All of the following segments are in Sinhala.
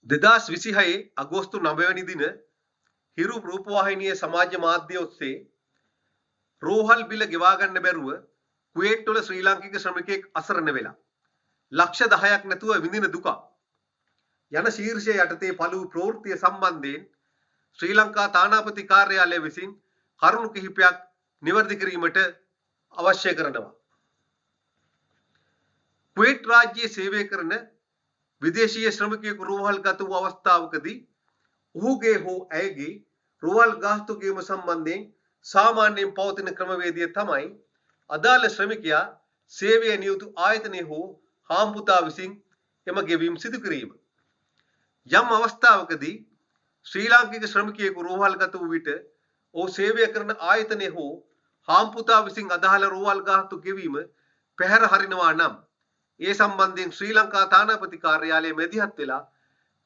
2026 අගෝස්තු 9 වෙනි දින හිරු රූපවාහිනියේ සමාජ මාධ්‍ය ඔස්සේ රෝහල් බිල ගෙවා ගන්න බැරුව කුවේට් වල ශ්‍රී ලාංකික ශ්‍රමිකයෙක් අසරණ වෙලා ලක්ෂ 10ක් නැතුව විඳින දුක යන ශීර්ෂය යටතේ පළමු ප්‍රවෘත්තිය සම්බන්ධයෙන් ශ්‍රී ලංකා තානාපති කාර්යාලය විසින් කරුණු කිහිපයක් නිවැරදි කිරීමට අවශ්‍ය කරනවා. කුවේට් රාජ්‍යයේ සේවය කරන විදේශීය ශ්‍රමිකයෙකු රෝහල්ගත වූ අවස්ථාවකදී ඔහුගේ හෝ ඇයගේ රෝහල් ගාස්තු ගෙවීම සම්බන්ධයෙන් සාමාන්‍යයෙන් පවතින ක්‍රමවේදය තමයි අදාළ ශ්‍රමිකයා සේවයේ නියුතු ආයතනයේ හෝ හාම්පුතා විසින් එම ගෙවීම සිදු කිරීම. යම් අවස්ථාවකදී ශ්‍රී ලාංකික ශ්‍රමිකයෙකු රෝහල්ගත වූ විට ඔහු සේවය කරන ආයතනයේ හෝ හාම්පුතා විසින් අදාළ රෝහල් ගාස්තු ගෙවීම පැහැර හරිනවා නම් ඒ සම්බන්ධයෙන් ශ්‍රී ලංකා තානාපති කාර්යාලයේ මැදිහත් වෙලා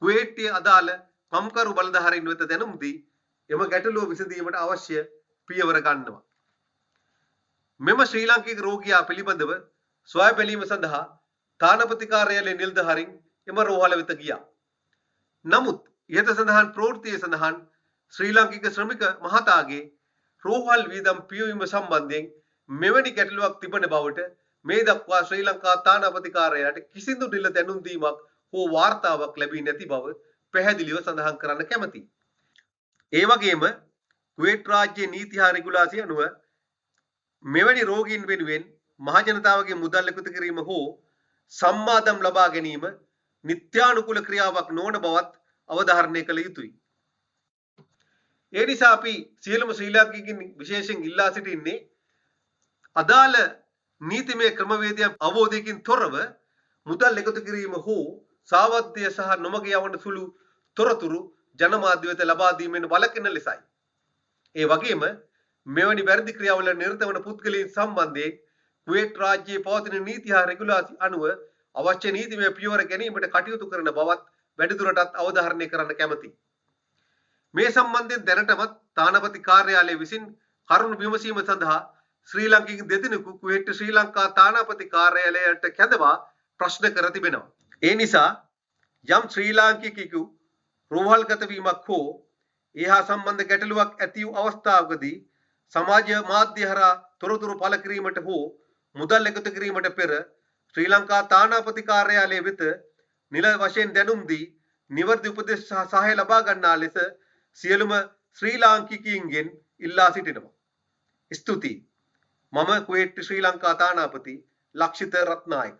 කුවේට්යේ අදාළ කම්කරු බලධාරීන් වෙත දැනුම් දී එම ගැටලුව විසඳීමට අවශ්‍ය පියවර ගන්නවා. මෙම ශ්‍රී ලාංකික රෝගියා පිළිබඳව සොයා බැලීම සඳහා තානාපති කාර්යාලයේ නිලධාරීන් එම රෝහල වෙත ගියා. නමුත් ඉහත සඳහන් ප්‍රවෘත්තියේ සඳහන් ශ්‍රී ලාංකික ශ්‍රමික මහතාගේ රෝහල් වීදම් පියවීම සම්බන්ධයෙන් මෙවැනි ගැටලුවක් තිබෙන බවට මේ දක්වා ශ්‍රී ලංකා තානාපති කාර්යාලයට කිසිදු නිල දැනුම් දීමක් හෝ වාර්තාවක් ලැබී නැති බව පැහැදිලිව සඳහන් කරන්න කැමැතියි. ඒ වගේම කුවේට් රාජ්‍යයේ නීති හා රෙගුලාසි අනුව මෙවැනි රෝගීන් වෙනුවෙන් මහජනතාවගේ මුදල් එකතු කිරීම හෝ සම්මාදම් ලබා ගැනීම නිත්‍යානුකූල ක්‍රියාවක් නොවන බවත් අවධාරණය කළ යුතුයි. ඒ නිසා අපි සියලුම ශ්‍රී ලාංකිකයින් විශේෂයෙන් ඉල්ලා සිටින්නේ අදාළ නීතිමය ක්‍රමවේදයන් අවබෝධයකින් තොරව මුදල් එකතු කිරීම හෝ සාවද්‍ය සහ නොමග යවන සුළු තොරතුරු ජනමාධ්‍ය වෙත ලබා දීමෙන් වළකින ලෙසයි. ඒ වගේම මෙවැනි වැරදි ක්‍රියාවල නිරත වන පුද්ගලයන් සම්බන්ධයෙන් කුවේට් රාජ්‍යයේ පවතින නීති හා රෙගුලාසි අනුව අවශ්‍ය නීතිමය පියවර ගැනීමට කටයුතු කරන බවත් වැඩිදුරටත් අවධාරණය කරන්න කැමැතියි. මේ සම්බන්ධයෙන් දැනටමත් තානාපති කාර්යාලය විසින් කරුණු විමසීම සඳහා ශ්‍රී ලාංකික දෙදෙනෙකු කුවේට් ශ්‍රී ලංකා තානාපති කාර්යාලයට කැඳවා ප්‍රශ්න කර තිබෙනවා. ඒ නිසා යම් ශ්‍රී ලාංකිකයෙකු රෝහල්ගත වීමක් හෝ ඒහා සම්බන්ධ ගැටලුවක් ඇති වූ අවස්ථාවකදී සමාජ මාධ්‍ය හරහා තොරතුරු පළ කිරීමට හෝ මුදල් එකතු කිරීමට පෙර ශ්‍රී ලංකා තානාපති කාර්යාලය වෙත නිල වශයෙන් දැනුම් දී නිවැරදි උපදෙස් සහ සහාය ලබා ගන්නා ලෙස සියලුම ශ්‍රී ලාංකිකයින්ගෙන් ඉල්ලා සිටිනවා. ස්තුතියි. මම කුවේට් ශ්‍රී ලංකා තානාපති ලක්ෂිත රත්නායක.